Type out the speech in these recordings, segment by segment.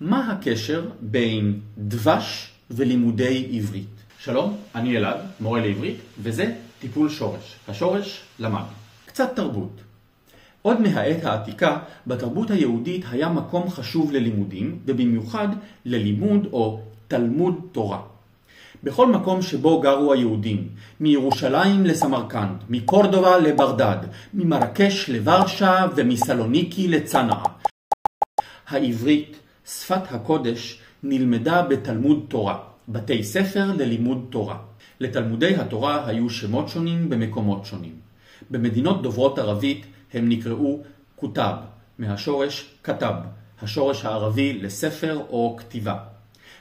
מה הקשר בין דבש ולימודי עברית? שלום, אני אלעד, מורה לעברית, וזה טיפול שורש. השורש למד. קצת תרבות. עוד מהעת העתיקה, בתרבות היהודית היה מקום חשוב ללימודים, ובמיוחד ללימוד או תלמוד תורה. בכל מקום שבו גרו היהודים, מירושלים לסמרקנד, מקורדובה לברדד, ממרקש לוורשה ומסלוניקי לצנעה. העברית, שפת הקודש, נלמדה בתלמוד תורה, בתי ספר ללימוד תורה. לתלמודי התורה היו שמות שונים במקומות שונים. במדינות דוברות ערבית הם נקראו כותב, מהשורש כתב, השורש הערבי לספר או כתיבה.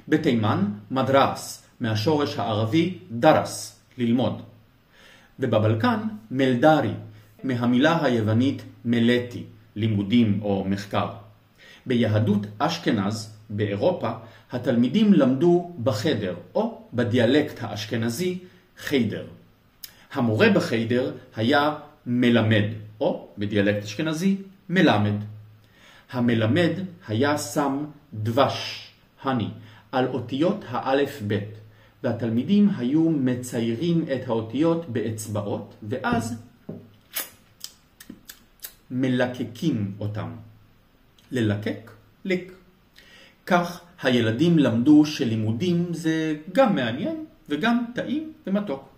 בתימן מדרס, מהשורש הערבי דרס, ללמוד. ובבלקן מלדרי, מהמילה היוונית מלטי, לימודים או מחקר. ביהדות אשכנז, באירופה, התלמידים למדו בחדר או בדיאלקט האשכנזי חיידר. המורה בחיידר היה מלמד או בדיאלקט אשכנזי מלמד. המלמד היה שם דבש, הני, על אותיות האלף בית, והתלמידים היו מציירים את האותיות באצבעות ואז מלקקים אותם. ללקק, ליק. כך הילדים למדו שלימודים זה גם מעניין וגם טעים ומתוק.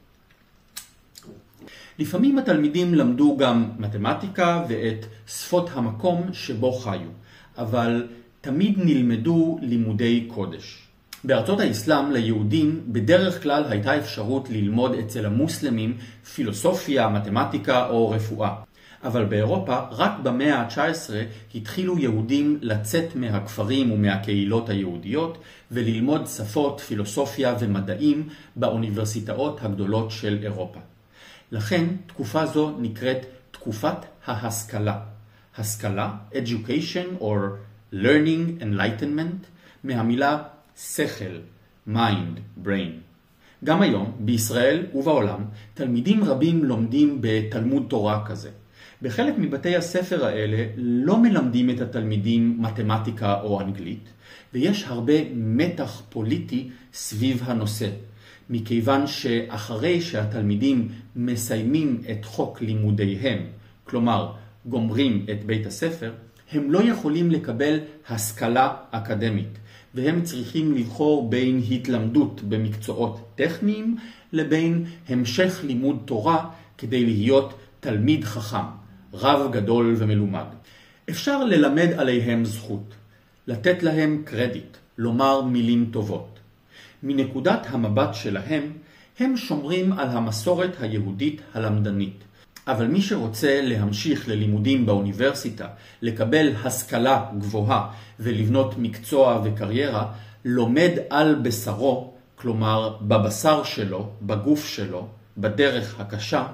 לפעמים התלמידים למדו גם מתמטיקה ואת שפות המקום שבו חיו, אבל תמיד נלמדו לימודי קודש. בארצות האסלאם ליהודים בדרך כלל הייתה אפשרות ללמוד אצל המוסלמים פילוסופיה, מתמטיקה או רפואה. אבל באירופה רק במאה ה-19 התחילו יהודים לצאת מהכפרים ומהקהילות היהודיות וללמוד שפות, פילוסופיה ומדעים באוניברסיטאות הגדולות של אירופה. לכן תקופה זו נקראת תקופת ההשכלה. השכלה, education or learning enlightenment, מהמילה שכל, mind, brain. גם היום, בישראל ובעולם, תלמידים רבים לומדים בתלמוד תורה כזה. בחלק מבתי הספר האלה לא מלמדים את התלמידים מתמטיקה או אנגלית, ויש הרבה מתח פוליטי סביב הנושא, מכיוון שאחרי שהתלמידים מסיימים את חוק לימודיהם, כלומר גומרים את בית הספר, הם לא יכולים לקבל השכלה אקדמית, והם צריכים לבחור בין התלמדות במקצועות טכניים לבין המשך לימוד תורה כדי להיות תלמיד חכם, רב גדול ומלומד. אפשר ללמד עליהם זכות, לתת להם קרדיט, לומר מילים טובות. מנקודת המבט שלהם, הם שומרים על המסורת היהודית הלמדנית. אבל מי שרוצה להמשיך ללימודים באוניברסיטה, לקבל השכלה גבוהה ולבנות מקצוע וקריירה, לומד על בשרו, כלומר בבשר שלו, בגוף שלו, בדרך הקשה,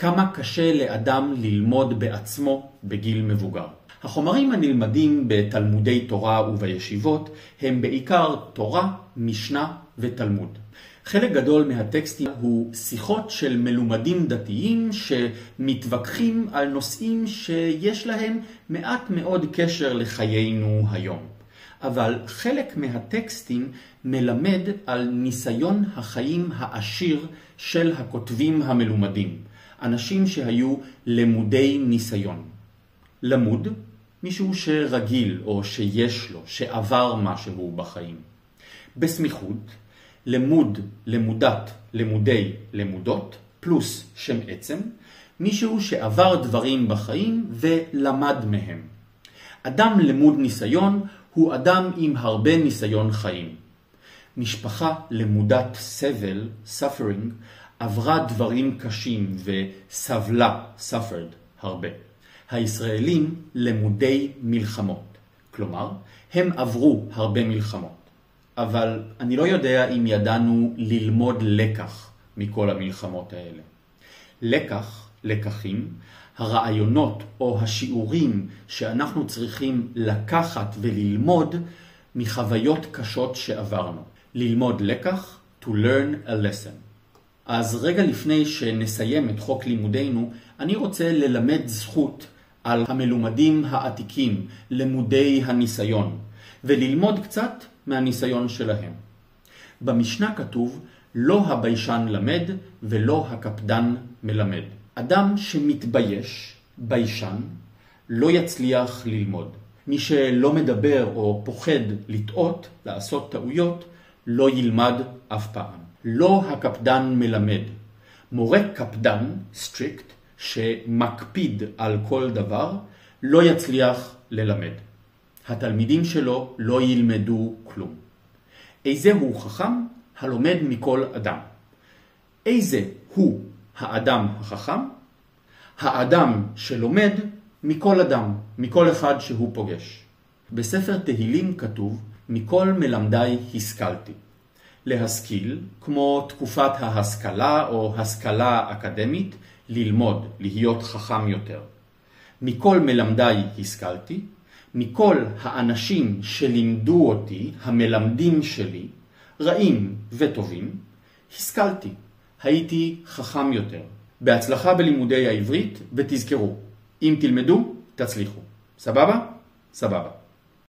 כמה קשה לאדם ללמוד בעצמו בגיל מבוגר. החומרים הנלמדים בתלמודי תורה ובישיבות הם בעיקר תורה, משנה ותלמוד. חלק גדול מהטקסטים הוא שיחות של מלומדים דתיים שמתווכחים על נושאים שיש להם מעט מאוד קשר לחיינו היום. אבל חלק מהטקסטים מלמד על ניסיון החיים העשיר של הכותבים המלומדים. אנשים שהיו למודי ניסיון. למוד, מישהו שרגיל או שיש לו, שעבר משהו בחיים. בסמיכות, למוד, למודת, למודי, למודות, פלוס שם עצם, מישהו שעבר דברים בחיים ולמד מהם. אדם למוד ניסיון הוא אדם עם הרבה ניסיון חיים. משפחה למודת סבל, suffering, עברה דברים קשים וסבלה, suffered, הרבה. הישראלים למודי מלחמות, כלומר, הם עברו הרבה מלחמות. אבל אני לא יודע אם ידענו ללמוד לקח מכל המלחמות האלה. לקח, לקחים, הרעיונות או השיעורים שאנחנו צריכים לקחת וללמוד מחוויות קשות שעברנו. ללמוד לקח, to learn a lesson. אז רגע לפני שנסיים את חוק לימודינו, אני רוצה ללמד זכות על המלומדים העתיקים, למודי הניסיון, וללמוד קצת מהניסיון שלהם. במשנה כתוב, לא הביישן למד ולא הקפדן מלמד. אדם שמתבייש, ביישן, לא יצליח ללמוד. מי שלא מדבר או פוחד לטעות, לעשות טעויות, לא ילמד אף פעם. לא הקפדן מלמד. מורה קפדן, strict, שמקפיד על כל דבר, לא יצליח ללמד. התלמידים שלו לא ילמדו כלום. איזה הוא חכם? הלומד מכל אדם. איזה הוא האדם החכם? האדם שלומד מכל אדם, מכל אחד שהוא פוגש. בספר תהילים כתוב, מכל מלמדי השכלתי. להשכיל, כמו תקופת ההשכלה או השכלה אקדמית, ללמוד, להיות חכם יותר. מכל מלמדי השכלתי, מכל האנשים שלימדו אותי, המלמדים שלי, רעים וטובים, השכלתי, הייתי חכם יותר. בהצלחה בלימודי העברית, ותזכרו, אם תלמדו, תצליחו. סבבה? סבבה.